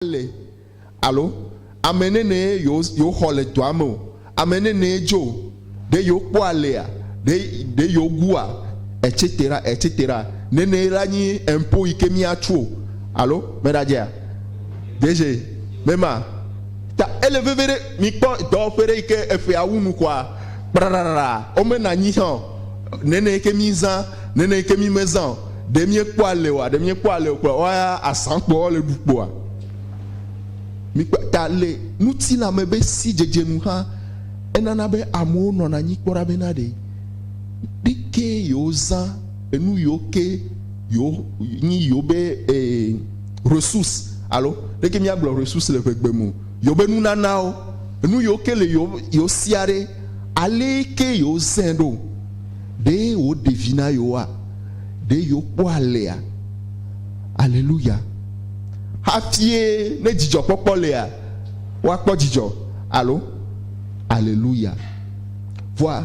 le alo amenene yo hole toamo amenene jo de yo poalea de yo gua etc nene rani impo ikemi atuo alo medadia DG mema ta elevere mi po do fere ike efe awunu kwa brarara o mena nyi han nene ikemi zan nene ikemi mezan de mi poale kwa wa asanpo le dupo mi ta le nuti la mebe si jejenu ha enana be amu no na nyi kpora be na de dike yo zan enu yo ke yo ni yo be ressources alo deke mi aglo ressources le fegbe mu yo be nu nanao enu yo ke le yo siare ale ke yo zendo de o divina yo a de yo poalea alléluia hafie ne jijo popo lea wa po jijo allo alléluia voi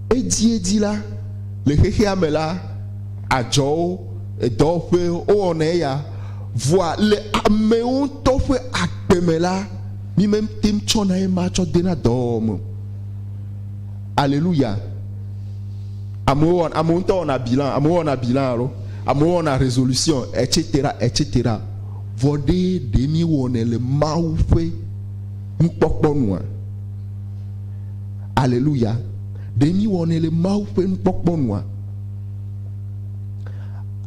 edi la le hehe amela ajo edo fe o oneya voi le ameun to fe akpemela mi mem tim chona e ma cho dena dom alléluia amour to on a bilan allo amour on a résolution etc vode demi wone le maufe mpokponwa alléluia demi wone le maufe mpokponwa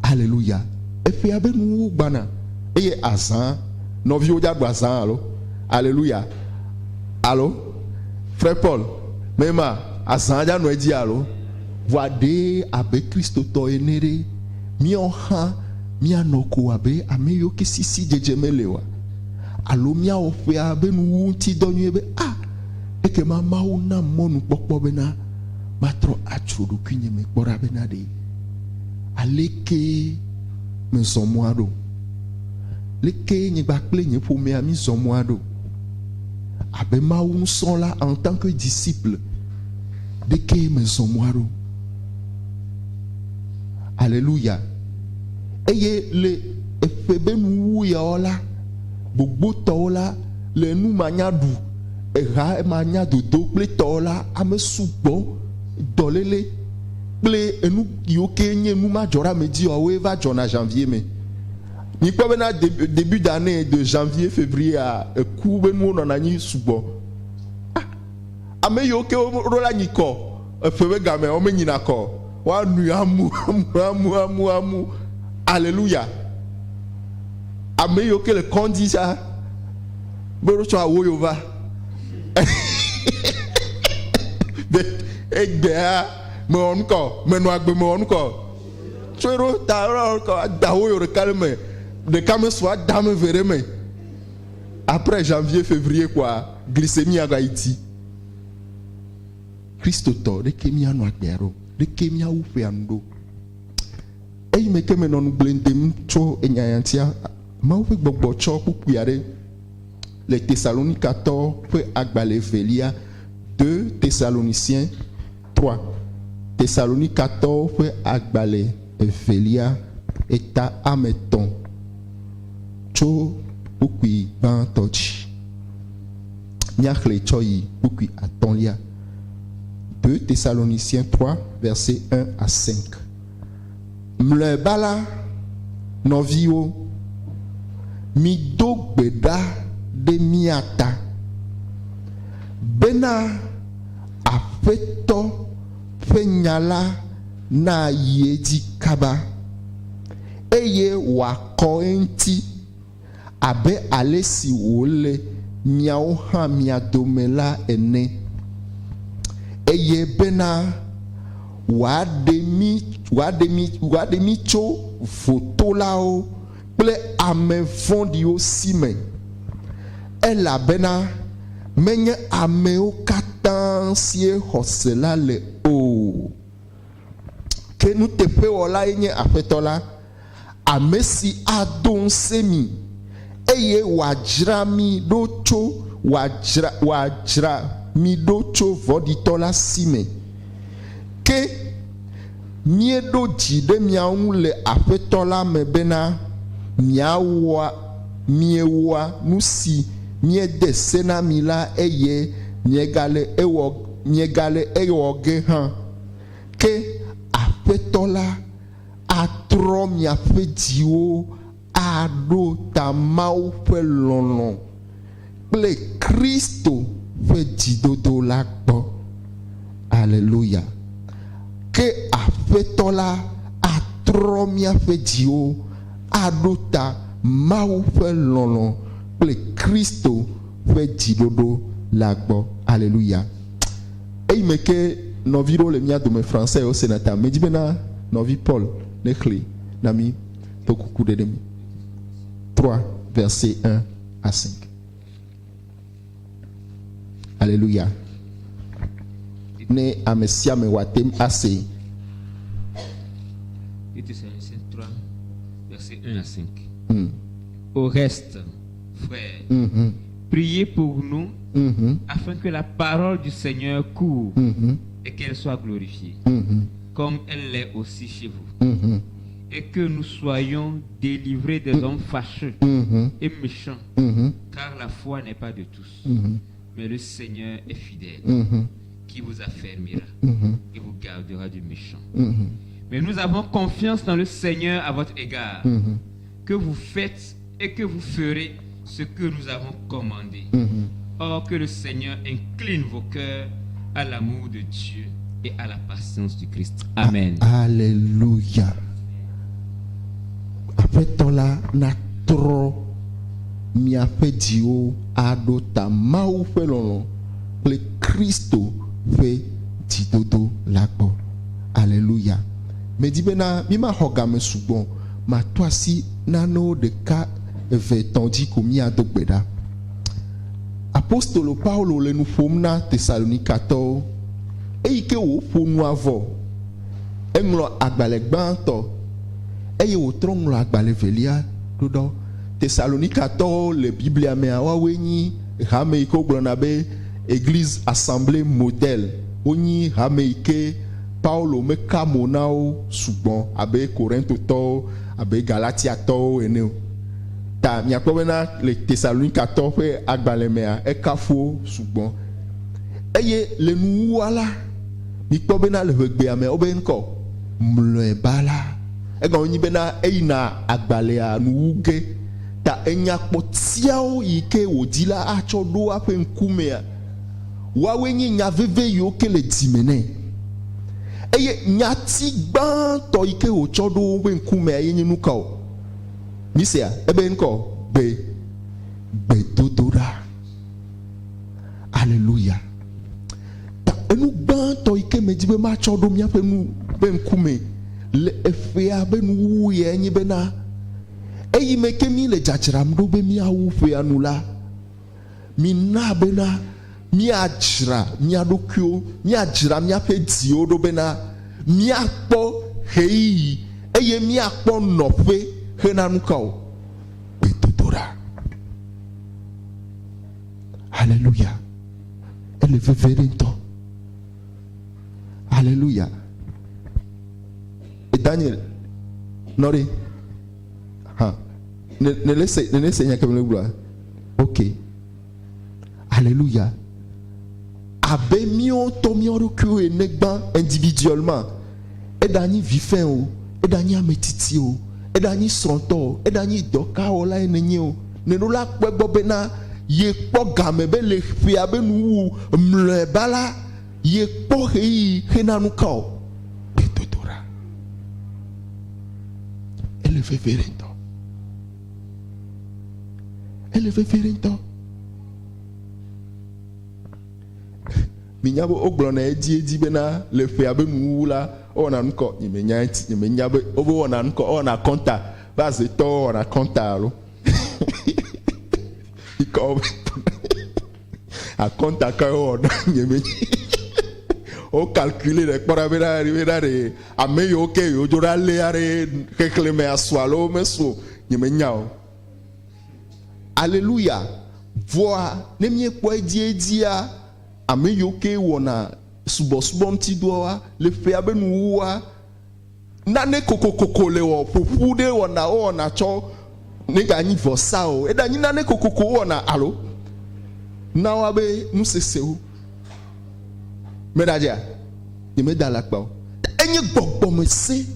alléluia efe abenu gbana eye azan novi o jagba azan allo alléluia allo frère Paul mema azan ja no edi allo voide abe Christo to enere mi oha mi anoko abe ameyo ke sisi jejemelewa alo mi ofe abe nu ti donyu ebe eke mama una monu popo bena matro achudu kwinye me kpora bena de aleke me somoado leke nye bakple nye pome ami somoado abe ma un son là en tant que disciple de ke me somoado alléluia eye le efebe nu ya ola gbogbo tola le nu manyadu eha manya dodo ple tola amesugbon dolele ple enu yoke nye nu majora me di o va jona janvier me ni ko na début d'année de janvier février a ku be nu no na ni sugbon ame yoke rola ni ko efebe game o me nyina ko wa nu amu alléluia ame yo ke le kondi ça boro cho awo yo va de egbe me on ko me no agbe me on ko chero ta ro ko da wo yo calme de comme soit dame verre me après janvier février quoi glycémie à Haïti Christo to de kemi anu agbero de kemi awu fe ando e me ke me non blendem cho enyantia ma wo gbogbo cho pupuare les Thessaloniques 14 peut agbale velia 2 Thessaloniciens 3 Thessaloniques 14 peut agbale velia eta ameton cho pupui ban tochi nyakle choyi pupui atonlia 2 Thessaloniciens 3 versets 1 à 5 mle bala novio mi dogbeda de miata bena afeto fenyala na yeji kaba eye wako enti abe alesi wole miao ha miadomela ene eye bena wademi tso foto lao ple ame fondi aussi me elabena menye ameo katan sie hosela le o ke nu tepe wala enye afetola amesi adon semi eye wajra mi docho wajra mi docho voditola sime ke miedo jide miawu le afetola me bena miawa miewa nusi miede sena mila eye miegale ewoge han ke afetola atro miafe diwo ado tamau fe lolo ple Kristo fe didodo la gbo. Alléluia. Que afetola atro miafe diwo ado tamau fe lolo ple Kristo fe didodo la gbo. Alléluia. Et me que noviro le mia de mes français au sénateur me dit bena novi Paul nekli nami to kuku de demi 3 verset 1 à 5. Alléluia. Ne amesia me watem assez. 3 verset 1 à 5. Au reste, frères, priez pour nous afin que la parole du Seigneur court et qu'elle soit glorifiée, comme elle l'est aussi chez vous. Et que nous soyons délivrés des hommes fâcheux et méchants, car la foi n'est pas de tous. Mais le Seigneur est fidèle, qui vous affermira et vous gardera du méchant. Mais nous avons confiance dans le Seigneur à votre égard, que vous faites et que vous ferez ce que nous avons commandé. Or que le Seigneur incline vos cœurs à l'amour de Dieu et à la patience du Christ. Amen. Alléluia. Après tout là, na trop mi a fait dio adota mau fait lolo le Christo fait didodo lagbo. Alléluia. Me dit bena mi ma hoga me subon ma toi si nano de ka vetonji komi adogbeda. Apostolo Paulo le nous fomna Thessalonicato e ike wo fonu avo englo agbale gbanto eye wo tronglo agbale velia dodo Thessalonicato le Biblia me awawenyi hame iko glona be église assemblée modèle oni hame ike Paulo me kamonao sugbon abe Corinto to abe Galatia to eneo ta mi akpobena le Thessalonicato fe agbale mea e kafo sugbon eye le nuwala mi kpobena le hegbe ame obenko mloe bala e ga onyi bena eina agbale a nuwuge ta enya kpotiao yike wodila acho do ape nkumea wawenyi nya veve yo ke le dimene eye nyati gban to yike o chodo we nkumea yenyi nukao misia ebe nko be dodora. Alléluia. Ta enu gban to ike mejibe ma chodo mia pe nu be nkume le efea be nu ye nyi be na eyi meke mi le jachiram do be mi awu fe anula mi na be na mi ajra mi adokyo mi ajra mi ape dio do be na mi akpo hei eye mi akpo nofe HENA NUKAO betodora. Alléluia. Elle veut vérito. Alléluia. Et Daniel, Nori, ne laisse rien comme le gloire. Ok. Alléluia. Abe mion to mion recul et negban individuellement. Et Dani vifin ou, et Dani ametiti ou. Edani sonto edani doka ola enenyo nenula kwegbo bena ye kpo game be le fia be nu mle bala ye kpo hei HENA NUKAO betodora. Elle fait verento. Elle fait verento. Minyabo oglona edi bena le fia be nu la ona nko nyemenya be obo ona nko ona konta base to ona konta lo iko a konta ka ona nyemenya o calculer le para ver arriver re a meio que yo jora le are que me aswalo meso nyemenya o. Alléluia. Voir ne mi ekpo edia a meio que wona subo ntidoa le fe abenuwa nane kokokoko le wo fufude wona cho nega ni vosa o eda ni na ne kokoko na alo na wa be nu sese o medaja ni me da la pa o enye gbogbo me se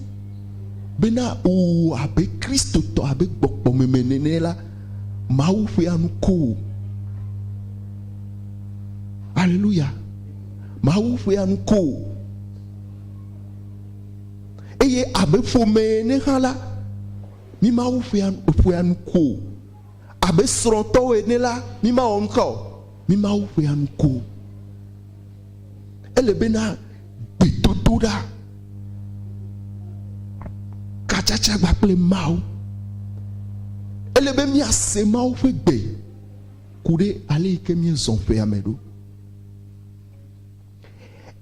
bena o abe Kristo to abe gbogbo me menene la ma wo fe anu ko hallelujah ma wo fe anu ko eye abe fo me ne hala mi ma wo fe anu ko abe sronto e ne la mi ma on ko mi ma wo fe anu ko ele bena bitotoda kachacha gba ple mau ele be mi ase mau fe gbe kude ale ke mi zon fe amedo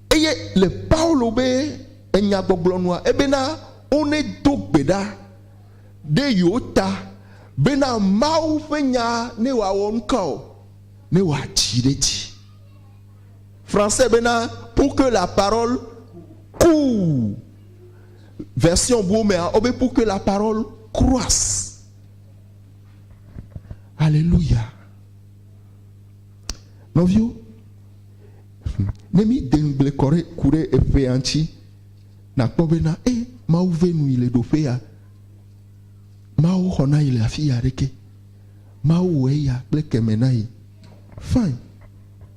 eye le Paulo be enya gbogbo noa ebena one dogbeda de yota bena mau fe nya ne wa won ko ne wa tireji français bena pour que la parole court version Boumea obe pour que la parole croisse alléluia novio nemi dengle kore kure efe anchi na kobena mau venu ile do fea mau hona ile afia reke mau weya bleke menai fine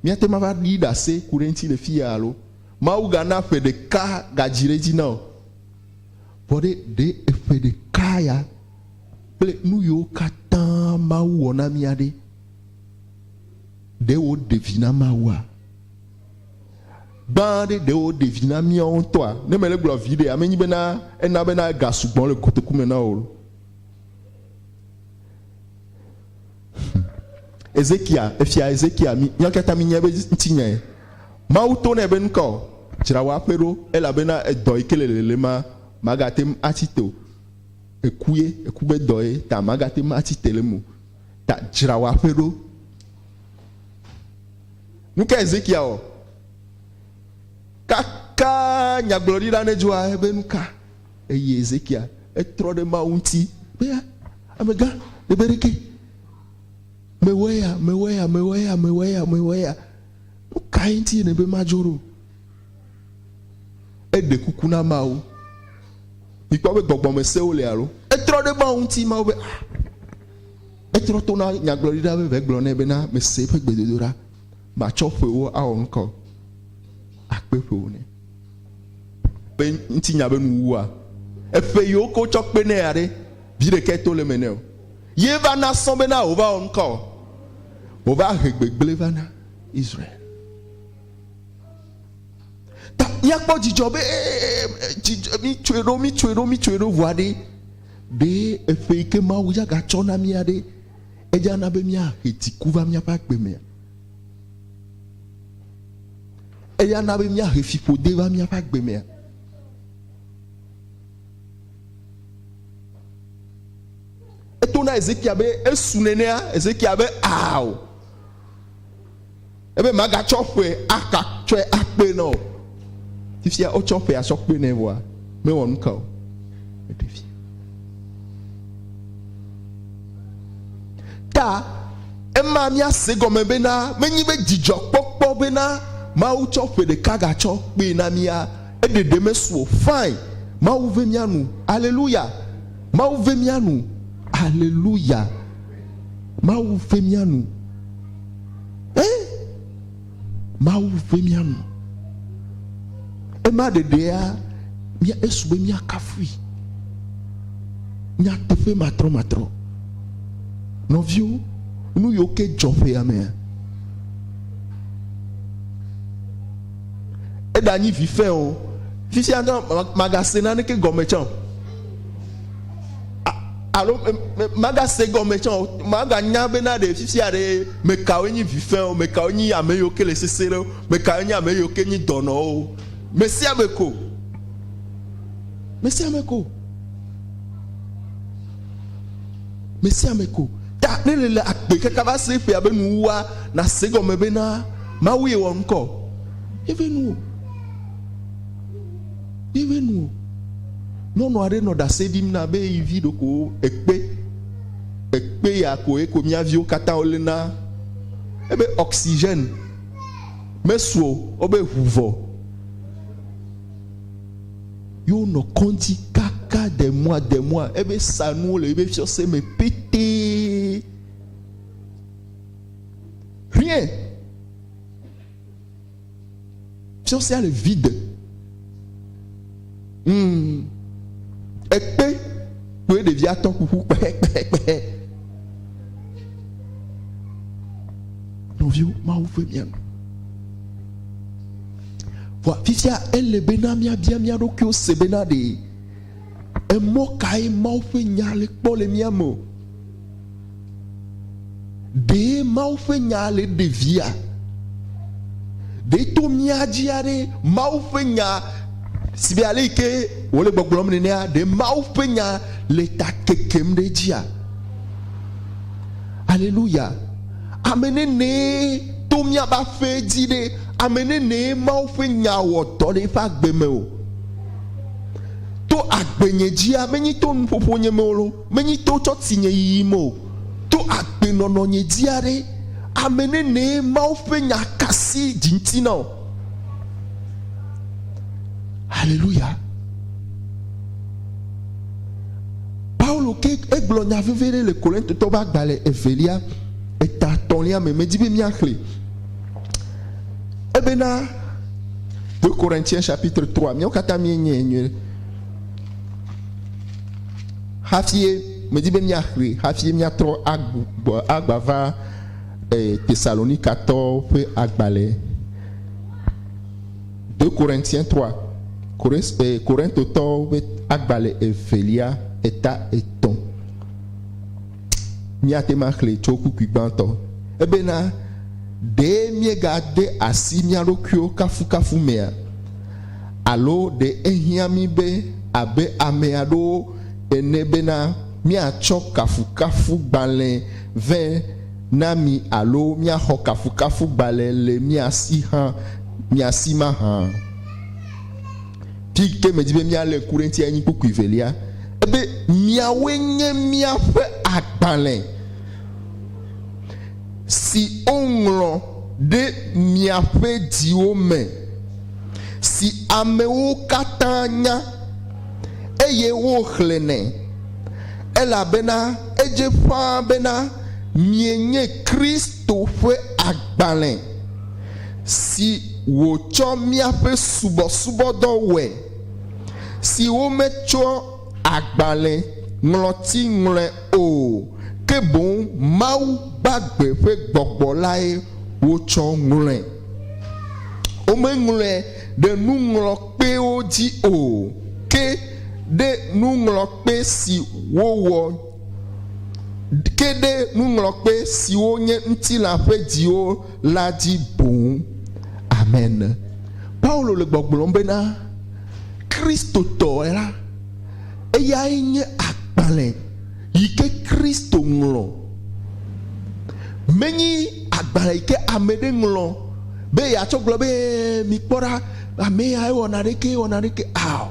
miate ma va dida se kurenti le fia alo mau gana fe de ka gajire na pode de fe de kaya ple nu yo katan mau ona miade de o devina mawa bande de o devina mi on toi ne me le glo vide ameni bena ena bena gasubon le kotoku mena o Ezekia efia Ezekia mi yakata mi nyebe ntinye mauto ne ben ko jirawa pero ela bena edo ikelele ma magatem atito ekuye ekube doye ta magatem atitelemu ta jirawa pero nuka Ezekia o kaka nyaglorira ne joa ebenuka eye Ezekia etro de maunti be amega de bereke meweya ukainti ne be majoro ede kukuna mau ikwa be gbogbo me se ole aro etro de maunti mau be etro to na nyaglorida be glo ne be na me se pe gbedodora ma chofe wo a onko akpefe wo ne be nti nya be NUWU a efe yo ko chokpe ne are bi de ke to le meneo ye va na sombe na over onko over hegbegbele va na Israel ta yakpo jijobe mi twero voade de efe ke ma wuja ga chona mi ade eja na be mi a hetikuva mi apa gbe me eja na be mi a hefipode va mi apa gbe me etona Ezekia be esunenea Ezekia be aw ebe maga chofe aka chwe akpe no tifia o chofe a sokpe ne wa me won ka me defia ta emma mi asego me be na menyi be jijo popo be na ma u chofe de kaga chokpe na mi a edede mesuo fine ma u ve mi anu hallelujah ma u ve mi anu hallelujah mau femianu mau femianu ema de dea mia esube mia kafui mia tefe matro novio nu yoke jofe ame edani vife o fisi anda magasena ne ke gomechan alors maga sego mechon maga nyabe na de fisi are me kawenyi vifen me kawenyi ameyo ke le sesere me kawenyi ameyo ke ni dono merci ameko ta ne le akpe ke ka ba se fe abe NUWU na sego mebe na ma wi won ko even no are no da sedim na be ivi doko ekpe ekpe ya ko eko miavio kata olena ebe oxygène mesuo obe huvo yo no kondi kaka des mois ebe sanu le ebe fiose me pété rien fiose a le vide ekpe peut devient ton coucou non vieux ma ou fait bien voilà fifia elle le benamia bien mia do que se benade e mo kai ma ou fait nyale pour le miamo de ma ou fait nyale de via de to mia diare ma ou fait nya si bien aller que wole boglom ne de ma ou fait nya l'état kekem de dia alléluia amene ne to mia ba fe di de amene ne ma ou fe nya wo to de fa gbeme o to agbenye dia meni to npopo nye molo meni to to tinye yimo to agbenono nye dia de amene ne ma ou fe nya kasi dintino alléluia Paulo ke eglonya vivere le Corinthe to ba gbale evelia eta tonia me dit bien clé. Ebena 2 Corinthiens chapitre 3 mi okata mi nyenye hafie me dit bien clé hafie mi atro agbava Thessalonique 14 pe agbale 2 Corinthiens 3 Corinthe to agbale evelia eta eton miate makle choku kubanto ebena de miegade asi miarokyo kafu mea alo de ehiami be abe ameado enebena miacho kafu balen ve nami alo miaho kafu balen le miasi mahan tike me dibe miale Corinthiens ni poku velia ebe miawenye miafe agbalen si onglon de miafe diome si amewo katanya eye wo chlene ela bena eje fa bena mienye Kristo fe agbalen si wo cho miafe subo do we si wo mecho agbalen ngloti ngle o ke bon mau bagbe fe gbogbo lae wo cho ngle o me ngle de nu nglo pe o di o ke de nu nglo pe si wo ke de nu nglo pe si wo nye nti la fe di o la di bon amen. Paulo le gbogbo mbena Kristo to era eya nye agbalen yike Kristo nglo meni agbalen yike amede nglo be ya choglo be mi pora ame ya onareke aw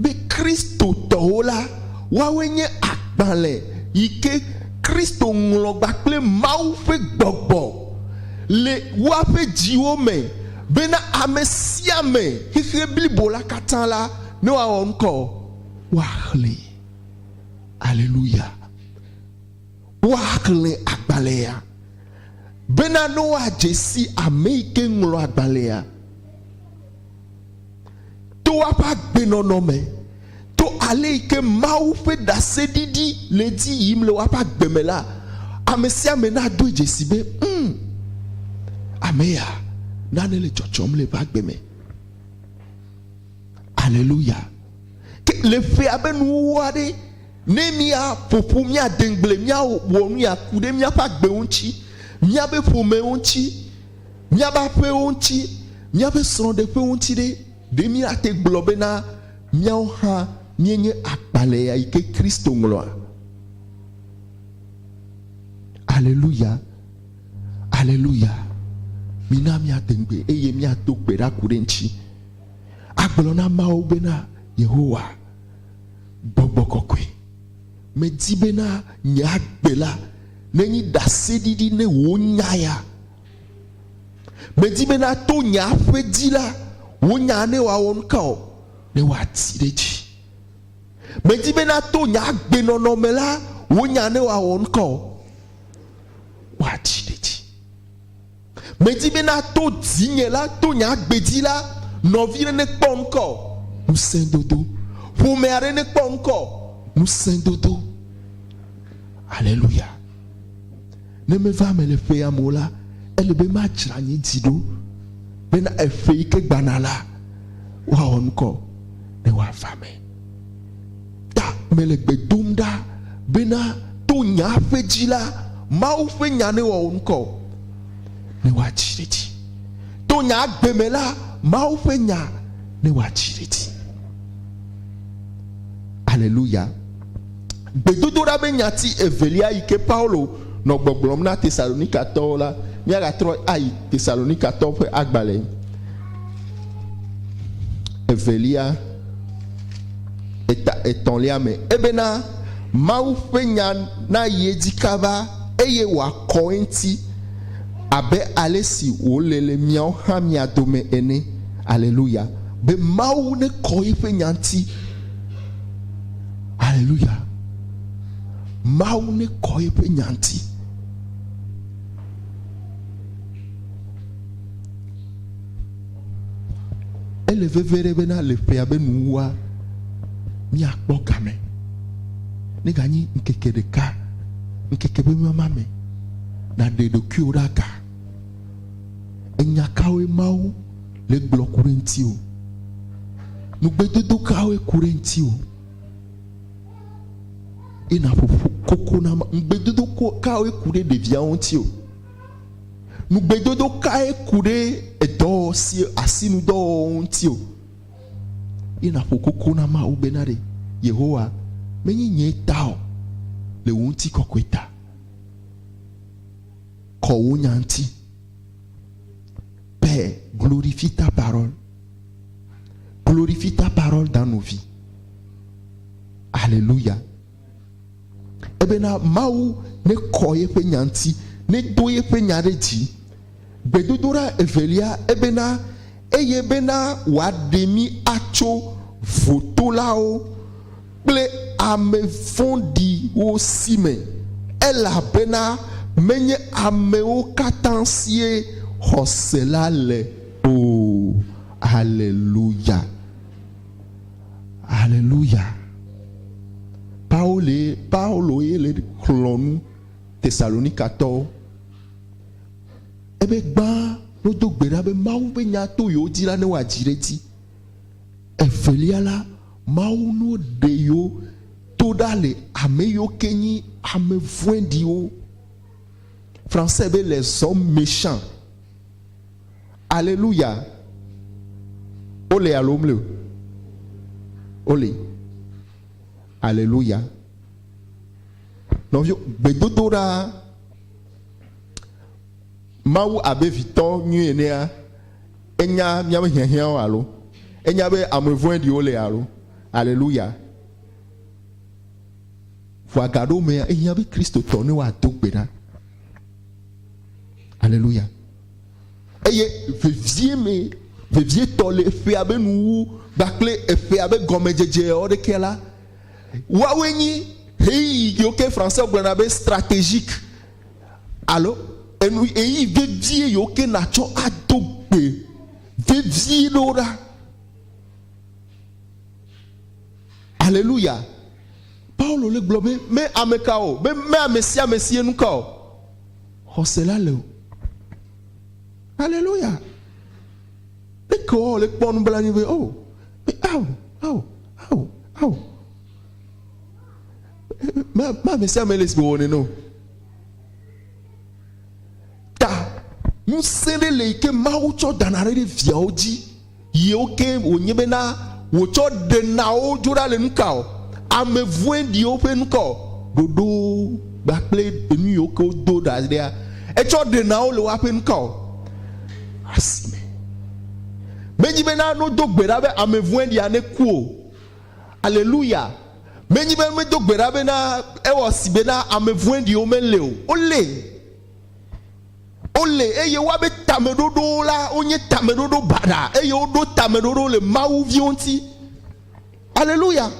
be Kristo tola wa wenye agbalen yike Kristo nglo gbakle mau fe gbogbo le wa fe jiwo me bena amesiame hike bibola katala no wa onko Wahli, alléluia. Wahli agbalea. Benano a Jesi Amerike nglo agbalea. To wapa benonome. To ale ike mau fe da sedidi le di yim le wapa gbemela. Amesia mena do Jesi be. Ameya. Nane le chochom le ba gbeme. Alléluia. Le fait abe nou wade ne mia popo mia dengle mia wonu ya kude mia pa gbe onchi mia be fome onchi mia ba pe onchi mia be son de pe onchi de mia te globe na mia ha mienye akpale ya ike Kristo nglo alléluia alléluia mina mia dengbe eye mia to pera kurenchi agbolo na ma obena Yehowa Bobokokwe me di bena nya gbela nenyi dasedidi ne wo nya ya me di bena to nya fe di la wo nya ne wa won ka o ne wa ti deji me di bena to nya gbe nono me la wo nya ne wa won ka o wa ti deji me di bena to dinye la to nya gbe di la no vire ne pon ko nous saint dodo pour me are ne pon ko nous saint dodo. Alléluia. Ne me va me le faire amola. Elle be ma chranyi dido. Bena e fe ke banala. Wa onko ne wa fame. Ta me le bedumda bena to nya fe jila ma u fe nya ne wa onko ne wa chiriti. To nya gbemela ma u fe nya ne wa chiriti. Alléluia. Bedodora be nyati evelia ike Paulo no gbogbom na Thessalonica to la mi aga tro ai Thessalonica to fe agbale evelia eton liame ebena mau fenya na yedikava eye wa koenti abe alesi wolele miao ha mi adome ene. Alléluia. Be mau ne koi fenyanti. Alléluia. Mau ne koi pe nyanti. Elle veut verre bena le pe abe nuwa mi akpo kame. Ne gani nkeke de ka nkeke be mama me na de do kyuraka. Enya kawe mau le glo kurenti o. Nu gbedodo kawe kurenti o. Ina koko na ngbedodo kawe kure de via ontio nu gbedodo kae kure edo si asinu do ontio ina koko na ma ubenare Yehowa menyi nye tao le wonti kokweta ko wonyanti Père, glorifie ta parole dans nos vies. Alléluia. Ebena mau ne koye pe nyanti ne doye pe nyareti bedodora evelia ebena eye bena wademi acho votolao ple ame fondi o sime ela bena menye ame o katansie hoselale. Oh, alléluia. Alléluia. Paulo ele clonu Thessalonica to ebe gba no do gbera be mawu be nya to yo dira ne wa jireti evelia la mawu no de yo to dale ame yo kenyi ame vuendi o français be les hommes méchants. Alléluia. Ole alomle ole. Alléluia. Non, bedodora mawu abe vito nyuenea enya miabe hiahia alo enya be amevoin di ole alo. Alléluia. Voagado me enya be Christo tone wa dogbena. Alléluia. Eye vevie tole fe abe nu bakle efe abe gomejeje o de kela. Wawenyi hey yoke français gbenabe stratégique allo enu eyi vevie yoke nacho adogbe vevie lora. Alléluia. Paulo le globe me amekao me amesia mesie nukao hosela le. Alléluia. Le ko le pon blani ve oh au ma mesia me les bo no ta nous sende le ke ma ucho danare de via oji ye oke onyebe na wocho de na o jura le nkao ame vuendi ope nko dodo bakle enu yoko do da dia echo de na o le wape nkao asime meji bena no do gbera be ame vuendi ane kuo. Alléluia. Mais ni ben me do gbera bena e wo si bena ame vuendi o men leo. Ole eye wa be tamedodo la onye tamedodo bada eye o do tamedodo le mawu vionti. Alléluia.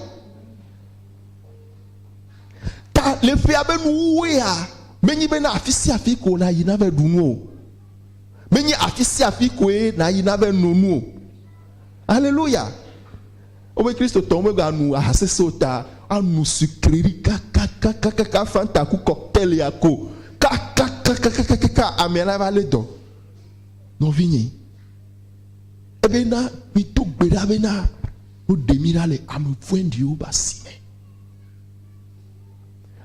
Ta le fe abenu wea menyi bena afisi afiko na yina ve dunu. Menyi afisi afiko na yina ve nonu. Alléluia. Obe Kristo tombe ga nu ahasesota anu sukriri ka fanta ku cocktail yako ka amena vale do no vinyi ebena mi to gbera bena o demirale am fuendi o basime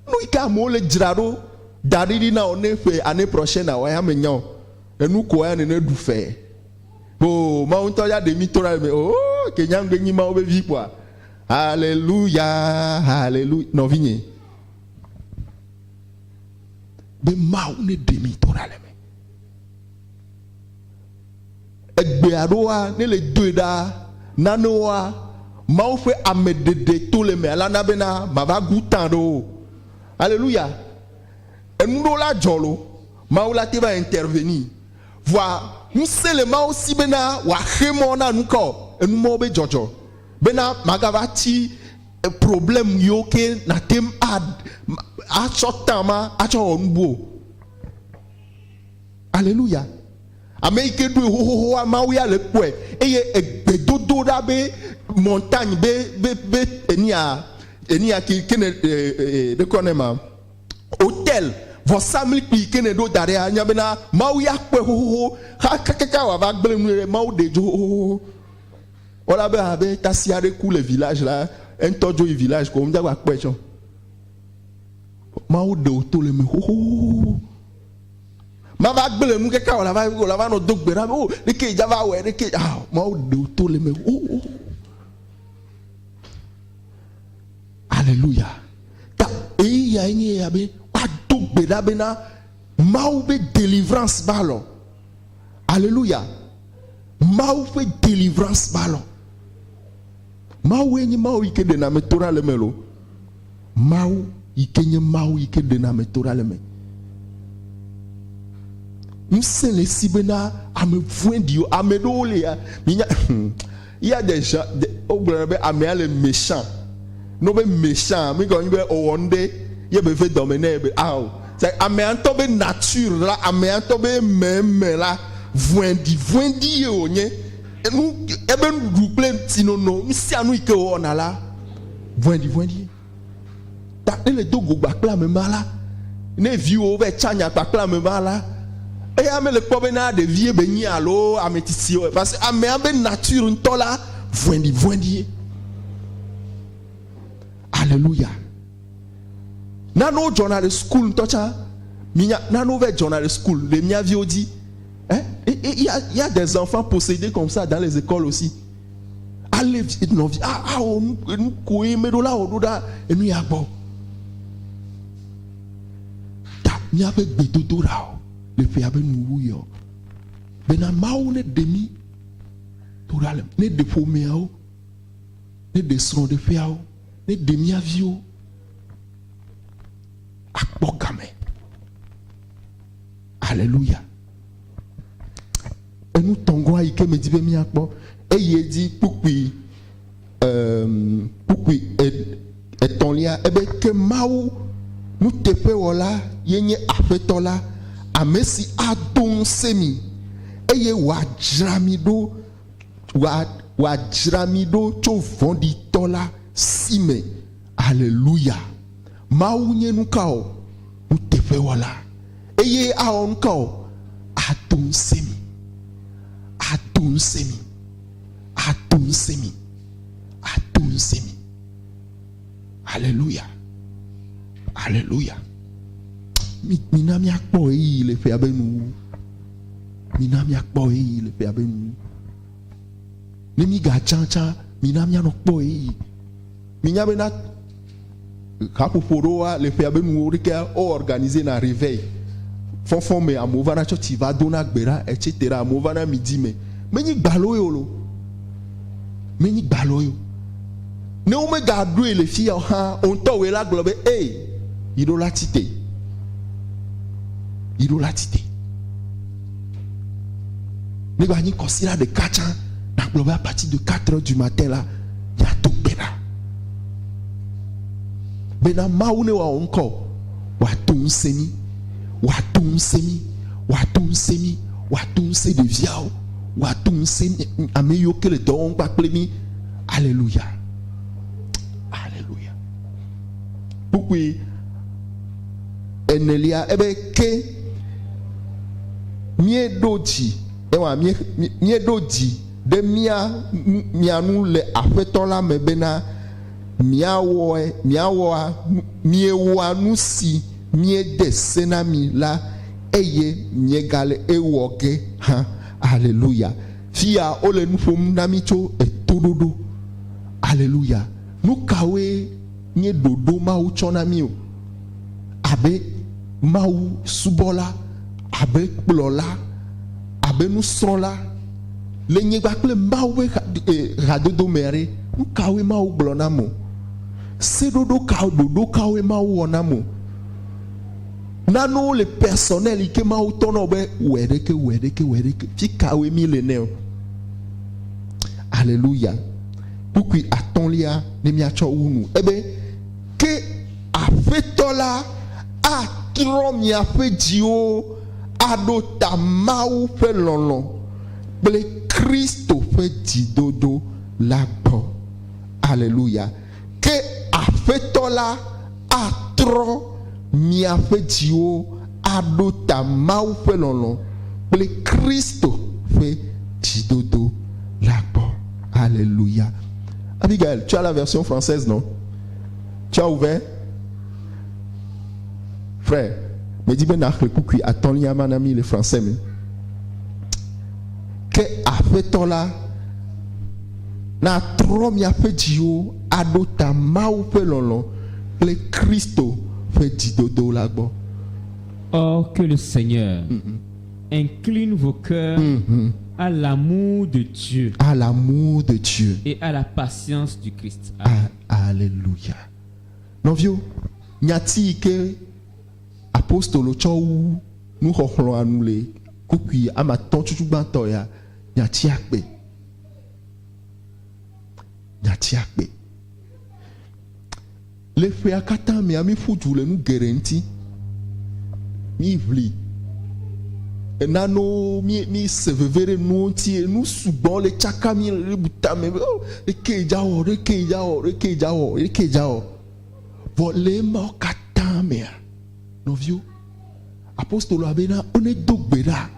no ika mo le jiraro dariri na onefe année prochaine wa ya menyan enu ko ya ne du fe bo ma unto ya demi to ra me oh Kenya ngbenyi ma obe vi kwa. Alléluia, alléluia. Non vigné. Be ma une demi torale me. Egbe aroa ne le doida nanoa ma ofe amedede to le me ala na bena ma va gutando. Alléluia. Endo la jolo ma ola te va intervenir. Voir nous c'est le ma aussi bena wa khemona nuko. Et nous m'obé jojo bena magavati problème yoke na tem ad a chotama a chonbo. Alléluia. Amérique du ho amaouya le pwe eye egbedodo da be montagne be enia ki kene de konema hôtel vo samli pi kene do dare anya bena maouya pwe ho ha kakaka wa va gbe nu mau de jo. Voilà, ben, t'as si arrêté le village là, un tojo du village, comme on dit, quoi, question. Ma ou de auto le me, ma va gbele nous quelqu'un, on va nos dog bera, oh, les qui java ouais, les qui, ah, ma ou de auto le me, oh. Alléluia. Ta, et ya y a ben, wa dog bera bena, ma ou be délivrance ballon. Alléluia. Ma ou fait délivrance ballon. Mau yenye mau ike de na metora le melo. Mau ike nye mau ike de na metora le me. M'se le sibena ame fuendi yo ame do le ya. Il y a des gens au blabé ame les méchants. No be méchant, mi go be onde ye be fait dominer be aw. C'est ame anto be nature la ame anto be même la vuendi yo nye. Et nous, nous plein sinon non, si à nous que on a là, voyez. T'as les deux gobakla me mala, ne vieux over chanya bakla me mala. Et à me le problème de vieux béni allo, à métissio, parce que à me nature une tola, voyez. Alléluia. Nano journal school tocha, minya nano ve journal school, les mia vieux dit. Hein? Et il y a des enfants possédés comme ça dans les écoles aussi. Allez, on couille, mais là, on doit, et nous y a bon. Il y a avec Bédodo là, le fait avec NUWU. Ben, à Mao, ne demi, ne de poméao, ne de son de féao, ne demi avio. Akbogame. Alléluia. Et nous tongons à Ike me dit bien miakbo et il dit pourquoi et ton lien et ben que maou nous te fait voilà yenye afetola amesi adon semi et ye wajramido cho vondi tola sime. Alléluia. Maou nye nous kao nous te fait voilà et ye aon kao adon semi. Atun semi. Alléluia. Alléluia. Minami akpo yi le fait avec nous. Minami akpo yi le fait avec nous. Nemi ga chancha minami anokpo yi. Minami na kapoporoa le fait avec nous rika organiser na réveil. Font mais à Mouvana tu vas donner gbera etc. à Mouvana midi mais ni baloyo lo. Mais ni baloyo. ne wo me gaɖoe le fi ya hã ŋutɔwoe la gblɔ be yi ɖo la tite ne gba nyi kɔsi la ɖeka tsã na gblɔ be à partir de 4h du matin la yato gbe la bena Mawu ne wɔ ŋkɔ wòato ŋusẽ mi wòato ŋusẽ mi wòato ŋusẽ mi wòato ŋusẽ ɖeviawo wòato ŋusẽ ame yiwo ke le dɔ wɔm kpakple mi. Alléluia. Alléluia. Bukui enelia ebe ke mieɖo dzi ewa mieɖo dzi ɖe mia nu le aƒetɔ la me bena miewɔa nu si miede se na mi la eye miegale ewɔ ge hã. Alléluia. Fia ole nu ƒom na mi tso etoɖoɖo. Alléluia. Nu kawoe nye ɖoɖo Mawu tsɔ na mi o abe Mawu subɔla abe kplɔla abe nusrɔ̃la le nyigba kple Mawu ƒe hadodo me ɖe nu kawoe Mawu gblɔ na mo seɖoɖo kawo ɖoɖo kawoe Mawu wɔ na mo nanewo le personnel yi ke Mawu tɔnɔ be wɔɖeke fi kawoe mi le ne o. Alléluia. Bukui atɔ̃lia ne miatsɔ wu nu ebe ke aƒetɔ la atrɔ miaƒe dziwo aɖo ta Mawu ƒe lɔlɔ̃ kple Kristo ƒe dzidodo la gbɔ. Alléluia. Ke aƒetɔ la atrɔ miaƒe dziwo aɖo ta Mawu ƒe lɔlɔ̃ kple Kristo ƒe dzidodo la gbɔ. Alléluia. Abigail, tu as la version française, non? Tu as ouvert? Frère, me dis bien que attends, il y a mon ami le français. Que aƒetɔ la na trɔ miaƒe dziwo aɖo ta Mawu ƒe lɔlɔ̃ kple Kristo ƒe dzidodo la gbɔ. Or que le Seigneur incline vos cœurs à l'amour de Dieu. À l'amour de Dieu. Et à la patience du Christ. Alléluia. Novio, nyati ke apostolo tchowu nu xoxlo anule kukui ama tonchuchu gbanto ya nyati akpe. Nyati akpe. Le fe akata mi ami fuju le nu gerenti. Mi vli. Enano mi sevevere nu ti nu sugbon le chaka mi le buta me le kejawo vo le ma kata me novio apostolo abena one dogbera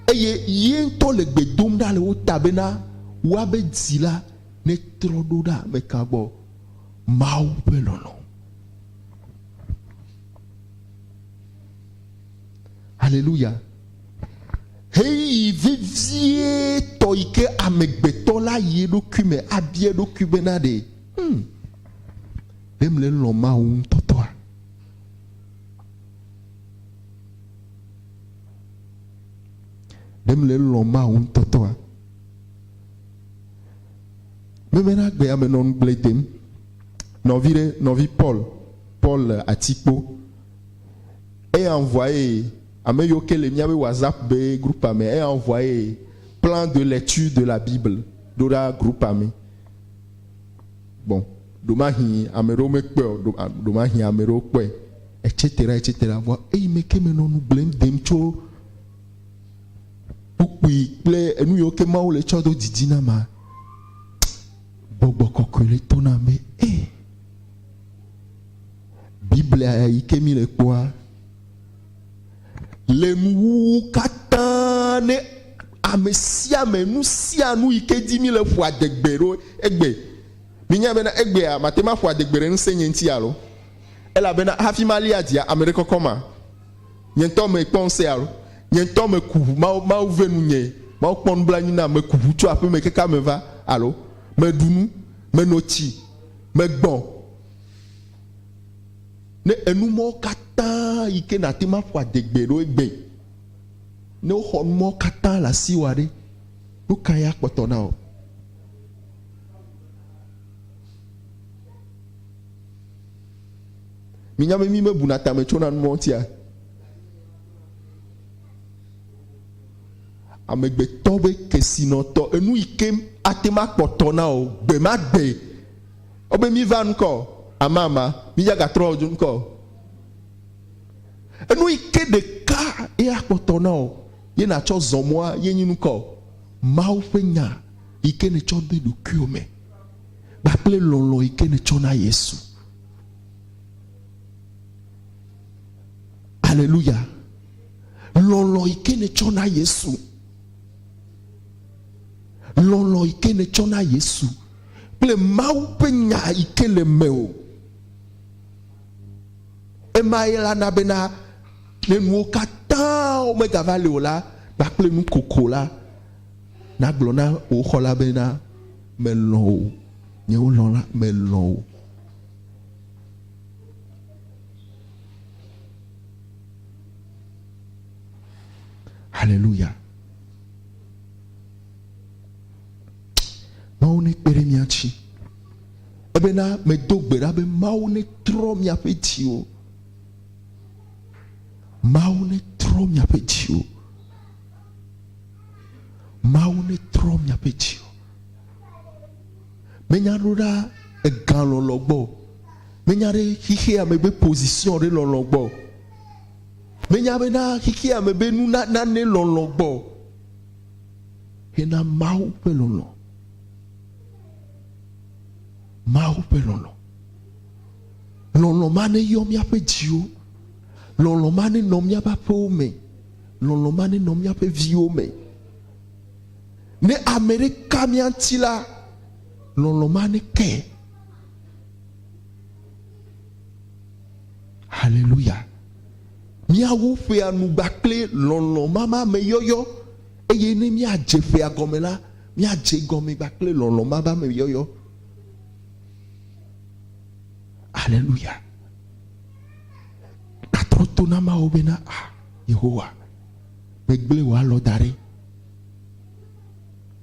eye yento le gbedom da le wo tabena wa be dzila ne trodo da me kagbo Mawu pe lolo. Alléluia. Hey, vivie toike amegbeto la ye doku me abie doku benade. Dem le loma totoa. Dem le loma totoa. Me mena gbe amenon bledem. Novi Paul Atipo est envoyé Ameyo ke le miabe WhatsApp be groupe ame est envoyé plan de lecture de la Bible dora groupe ame. Bon, domahi amero me kwe, domahi amero kwe, etc. Bon, me ke menon nous blem dem cho pukui ple enu yo ke ma o le chodo didina ma. Bobo kokole tona me Bible a ike mi le kwa. Le NUWU kata ne amesia me nu sia nu ike di mi le fois degbero egbe minya bena egbe a matema fois degbere nsenye nti alo ela bena hafi mali adia ameriko koma nyento me pense alo nyento me kubu ma uvenu nye ma pon blanyi na me kubu tu ape me keka me va alo me dunu me noti me gbon ne enu mo kata ike na tema fois degbero egbe ne o mo kata la siware o kaya kpotona o Minyame mi me bunata me chona montia. Amegbeto be kesinoto enu ikem atema kpotona o gbe ma gbe. Obe mi va nko amama mi ya gatro nko. Enu ike de ka e akpotona o ye na cho zomoa ye nyinu ko mau fenya ike ne cho de dukiome. Ba ple lolo ike ne cho na Yesu. Alléluia. Lolo ike ne cho na Yesu. Lolo ike ne cho na Yesu. Ple mau penya ike le meo. Ema ela na bena ne nuwo kata o me gavale o la ba ple nu koko la na glona o khola bena melo nye o lon la melo. Alléluia. Maune kpere miachi. Ebena me dogbera be maune tro mia petio. Maune tro mia petio. Maune tro mia petio. Menyarura e gan lologbo. Menyare hihe amebe position de lologbo. Menyabe na hihe amebe nu na ne lologbo. Hena mau pe lolo. Mau pe lolo. Lolo mane yo mia pe dio. Lolo mane no mia pa po me. Lolo mane no mia pe vio me. Ne Amerika miantila. Lolo mane ke. Alléluia. Mia wo fe anu bakle lolo mama me yoyo. Eye ne mia je fe agomela. Mia je gome bakle lolo mama me yoyo. Alléluia. Katrotona ma obena Yehowa. Megle wa lo dare.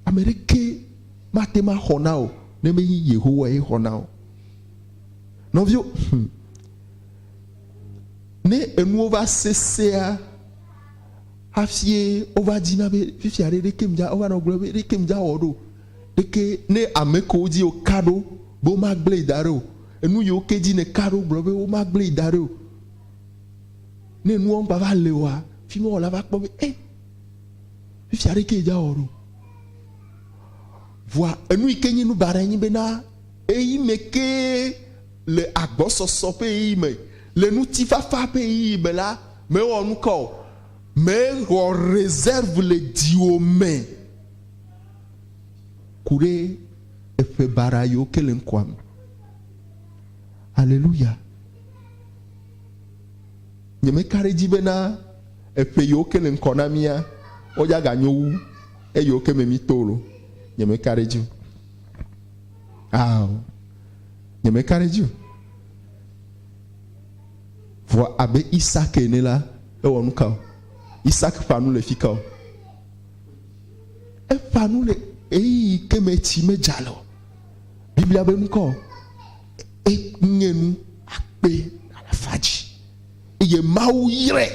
Amerike matema honao. Ne me Yehowa e honao. Novio. Ne enu va cesser afie ova dinabe fifiare de kemja ova no globe de kemja odo. De ke ne ameko di o kado bo magle daro. Enu yo keji ne kado globe o magle daro. Ne nu on bava lewa fimo la va kpo fifiare ke ja odo. Voi enu ikenyi nu baranyi bena eyi meke le agbososo pe yi me le nou ti fa pe yi be la me on ko me on réserve le diome kure e fe barayo kelen kwam. Alléluia. Nyeme kare di bena e fe yo kelen konamia o ya ganyo e yo ke me mi tolo. Nyeme kare di. Nyeme kare di. Voi abe Isaac est né là, et on nous kao. Isaac fanou le fikao. Et fanou le que me time jalo. Bible abe nous kao. Et nous akbe à la faji. Et ye maou yire.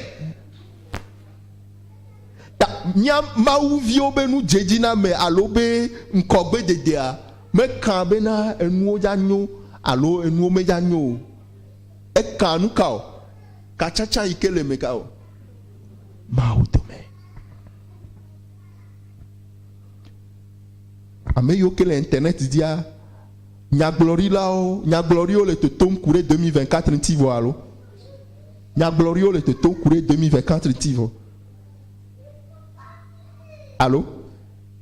Ta nya maou vio be nous jedina me alobe nkogbe dedea. Me kambe na enu janyo alo enu me janyo. E kanu kao. Kachacha ikele mekao. Maudome. Ame yo kele internet dia nya glory lao, nya glory o le te tom couré 2024 ntivo alo. Nya glory o le te tom couré 2024 ntivo. Allo?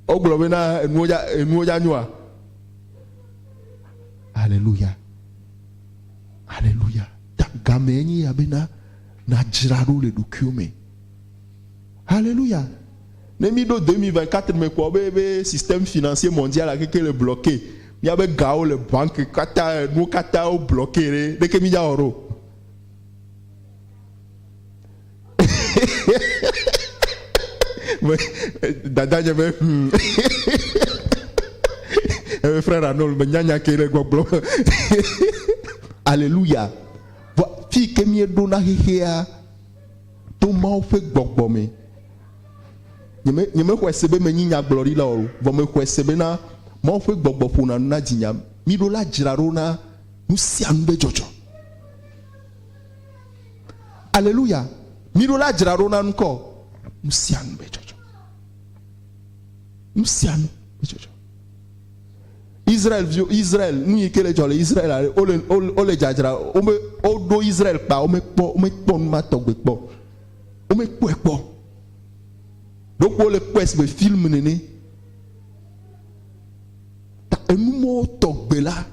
O globe na enuoja nyua. Alléluia. Alléluia. Ta gamenyi abena na jiraro le dukiome. Alléluia. Nemido 2024 me ko be système financier mondial a que le bloqué. Mi abe gao le banque kata no kata o bloqué de que mi ja oro. Dada je me frère Arnold me nyanya ke le goblo. Alléluia. fi ke mi do na hehea to ma fe gbogbo me nyeme ko sebe me nyinya glori la o vo me ko sebe na ma fe gbogbo fu na jinya mi do la jiraro na nu si anu be jojo. Alléluia. Mi do la jiraro na nko nu si anu be jojo. Nu si anu be jojo. Israël nous y kele jole Israël ole jajra o do Israël pa o me po ma togbe po o me po donc o le quest be film nene ta enu mo togbe la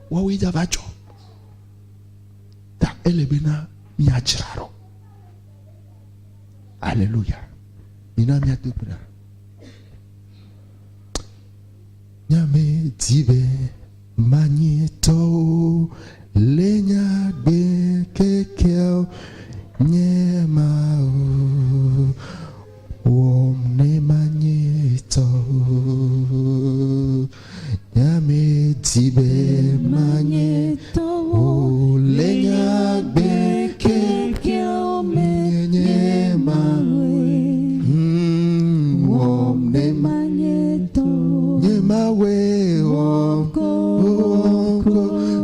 wa we java jo ta elebena mi ajraro. Alléluia. Mina mi atupra Nyame tibe magneto lenya be kekel nyema o ne magneto Nyame tibe magneto lenya be kekel nyema o ne magneto Nyema we onko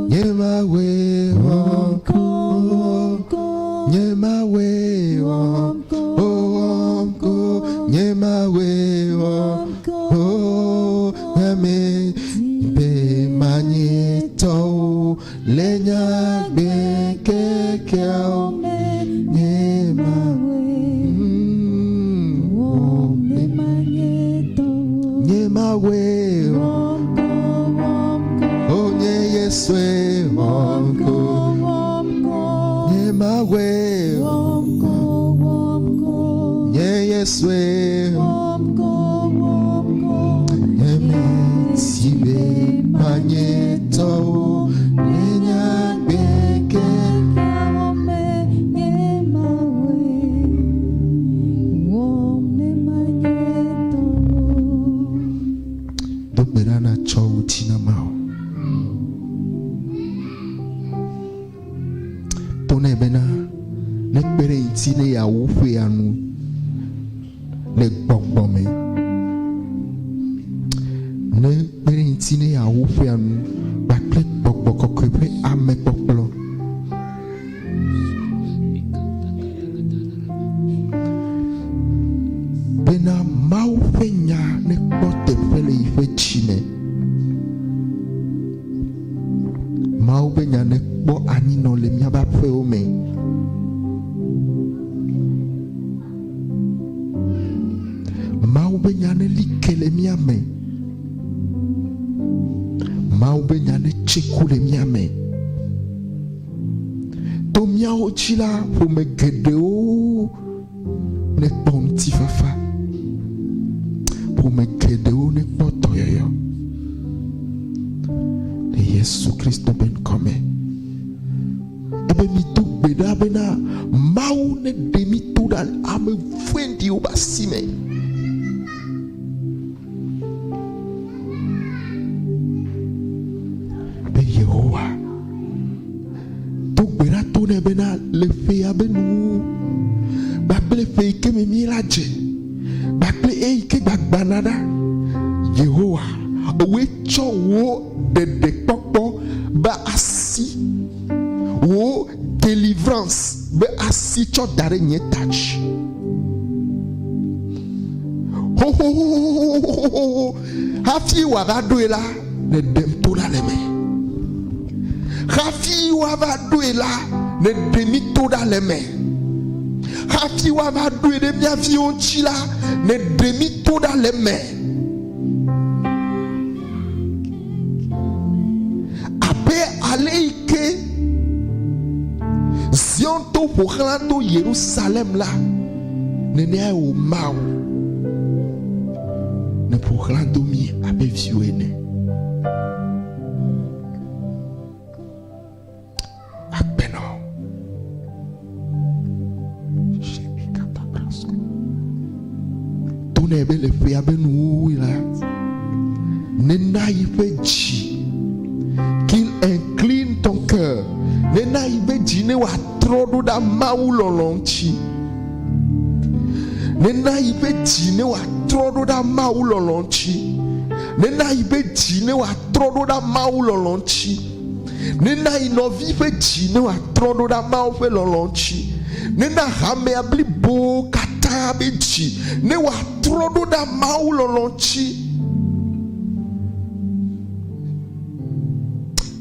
Nyema we onko Nyema we onko Nyema we onko Nyame be magneto lenya be keke Nyema we magneto Nyema we Swe wonko Nyema we Nye swe Nyeme tibe magneto Lenya beke Doberana chow tina mao Bena ne pere intine ya wufe anu ne gbogbo me ne pere intine ya wufe anu ba ple gbogbo kokre ame popolo bena maufe nya ne pote pele ife chine maube nya ne bo ani no le mia ba fe o me maube nya ne likele mia me maube nya ne chekule mia me to mia o chila fo me gede o ne pom ti fafa fo me gede o ne poto yoyo le Jésus-Christ ben come mi tu beda bena mau ne demi tu dal ame fuendi ubasime be Yehowa tu beda tu ne bena le fe abenu ba ple fe ke mi miraje ba ple e ke gbagbanada Yehowa we cho wo de popo ba asi wo délivrance be asi cho dare nye touch ho hafi wa ba do ela ne dem to la leme hafi wa ba do ela ne demi to da leme hafi wa ba do de mia fi on chila ne demi to da leme abe aleike Zion to pour rentrer Jérusalem là, ne au mau, ne pour rentrer mi avec vieux. Akbeno, ton ebe le fait abenu là, ne naïve dit qu'il incline ton cœur. Ne naïve dit ne wa trodo da mawu lolonchi nena ibe dzi ne wa trodo da mawu lolonchi nena ibe dzi ne wa trodo da mawu lolonchi nena inovi be dzi ne wa trodo da mawu fe lolonchi nena hame ablibo kata be dzi ne wa trodo da mawu lolonchi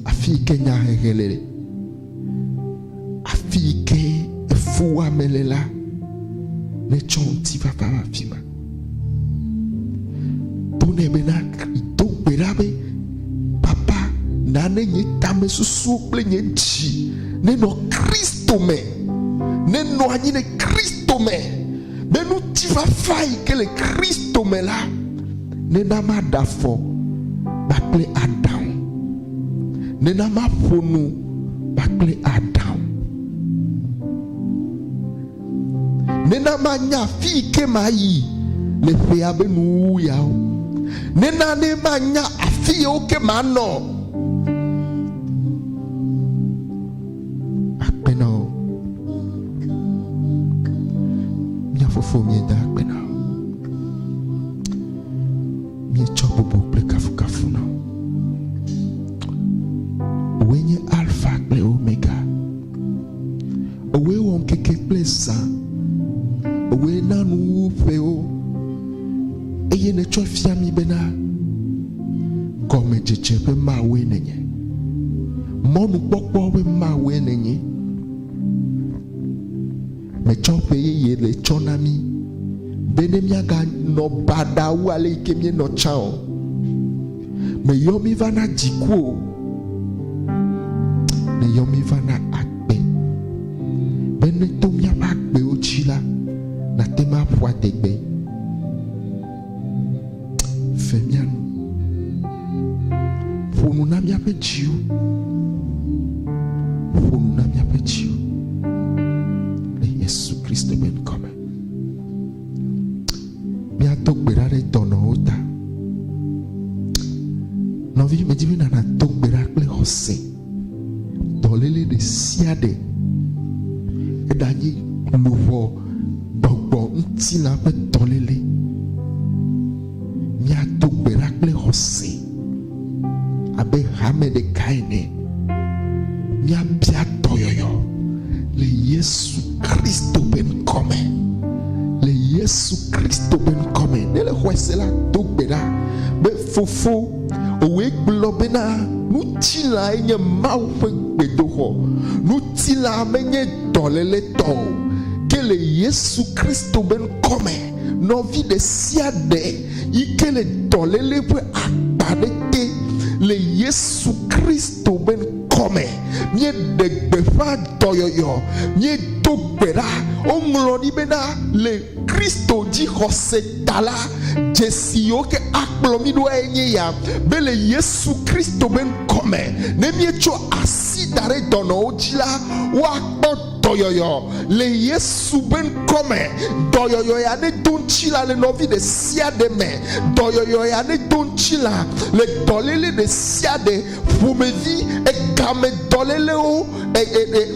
afike nya hegelele afike efuwa melela ne chonti papa mafima tone bena ito berabe papa nane nye tame susu ple nye dzi ne no Kristo me ne no anyi ne Kristo me benu tifa fai ke le Kristo me la ne na ma dafo bakle Adam ne na ma fonu bakle Adam nena manya fi ke mai le fe abenu yao nena ne manya afi o ke mano akpeno mia fofo mi da akpeno mi chobo bo ple kafu kafu no wenye alpha ple omega owe won keke ple sa owe na NUWU feo eye ne cho fiami bena gome jeje pe ma we nenye monu popo we ma we nenye me cho pe ye le chonami bene miaga no bada wale ke mi no chao me yomi vana jikuo me yomi vana akpe bene to mi akpe o chila na tema poa degbe femian fonu na mi apejiu fonu na mi apejiu le Jésus-Christ ben come mi atogbera re dono ota no vi me divi na atogbera ple hose dolele de siade edani luvo gbogbo ntí la pe tolele mi atogbera kple hose abe hame de kaine mi abia toyoyo le Jésus-Christ ben come le Jésus-Christ ben come ne le hose la togbera be fofo owe globena nuti la enye mau fe gbedoho nuti la menye tolele to le Jésus-Christ ben come no vi de siade ikele tolele pe akpadete le Jésus-Christ ben come mie degbefa doyoyo mie dogbera ongloni bena le Kristo di hose tala jesio ke akplomi do enye ya be le Jésus-Christ ben come ne mie cho asidare dono ojila wa doyoyo le Yesu ben come doyoyo ya ne donchila le novi de siade me doyoyo ya ne donchila le dolele de siade fumevi e kame dolele o e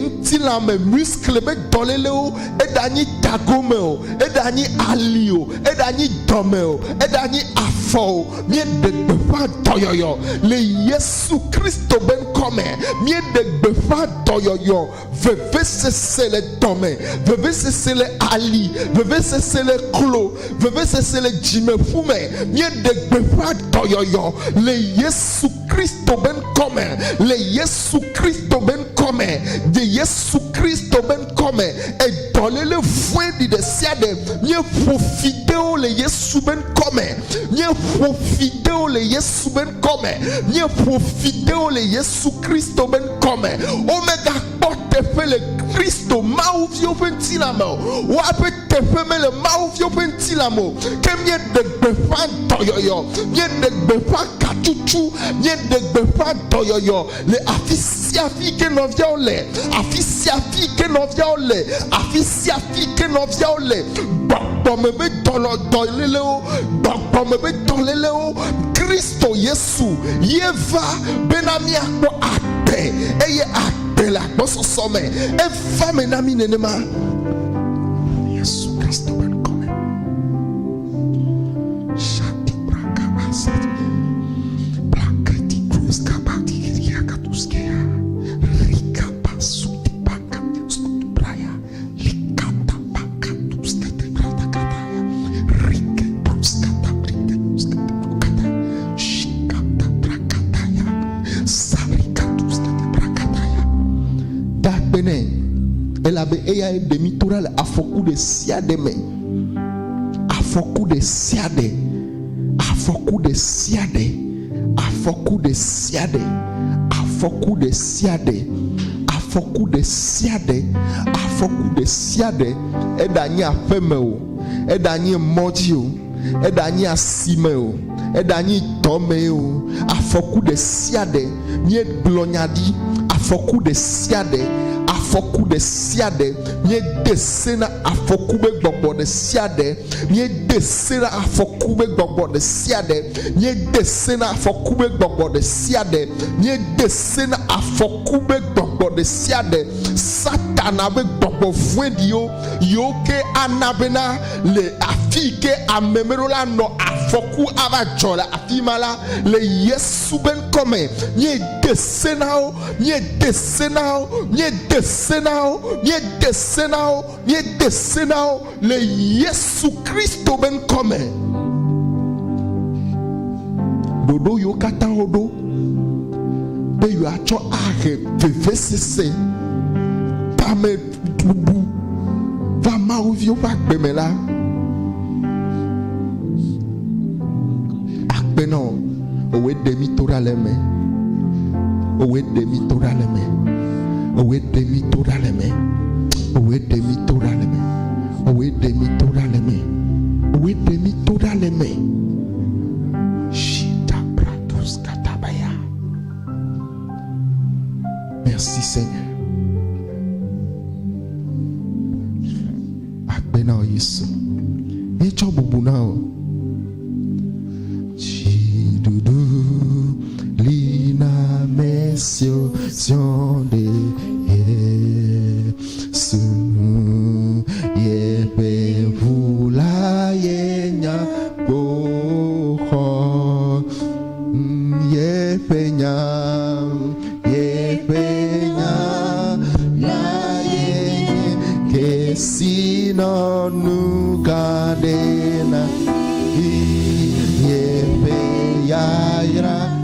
ntila me muscle be dolele o e dani tagome o e dani ali o e dani dome o e dani afo mi de befa doyoyo le Jésus-Christ ben come mi de befa doyoyo vevese c'est le domaine, veuve c'est le ali, veuve c'est le clos, veuve c'est le jime fume, mien de befa doyoyo, le Jésus-Christ ben come, le Jésus-Christ ben come, de Jésus-Christ ben come, et donne le fouet de siade, mien profiteo le Jésus ben come, mien profiteo le Jésus ben come, mien profiteo le Jésus-Christ ben come, omega porte fait le Christo mau vio pentilamo wa pe tefe me le mau vio pentilamo ke mie de befa toyoyo mie de befa katuchu mie de befa toyoyo le afisia fi ke no via ole afisia fi ke no via ole afisia fi ke no via ole bo me be tolo dolele o bo me be dolele o Kristo Yesu yeva benamia ko agbe eye agbe la gbɔsɔsɔ me eva me na mi nenema Yesu Kristo be nkɔme shati braka basati blankati cruz kabati yakatuskea rika basuti baka skutu braya likata baka tuskete brata kataya rike bruskata brike tuskete kata shikata brakataya sarika tuskete brakataya dakbene elabe eya demi tora le afɔku de siade me afɔku de siade afɔku de siade afɔku de siade afɔku de siade afɔku de siade afɔku de siade edanyi aƒeme o edanyi mɔdzi o edanyi asime o edanyi tɔme o afɔku de siade nye gblɔnya di afɔku de siade afɔku de siade nye dese na afɔku be gbɔgbɔ de siade nye dese na afɔku be gbɔgbɔ de siade nye dese na afɔku be gbɔgbɔ de siade nye dese na afɔku be gbɔgbɔ de siade satana be gbɔgbɔ vuediwo yiwo ke anabena le afi ke amemero la nɔ afɔku ava dzɔ le afi ma la le Yesu be ŋkɔme nye dese na wo nye dese na wo nye dese na wo nye dese na wo nye dese na wo le Yesu Kristo be ŋkɔme ɖoɖo yiwo katã woɖo be yewoatsɔ ahe vevesese tame bubu va mawuviwo ƒe agbeme la akpena owe demi tora le me owe demi tora le me owe demi tora le me owe demi tora le me owe demi tora le me owe demi tora le me shita pratus katabaya. Merci Seigneur. Akpena Yesu etsɔ bubu na o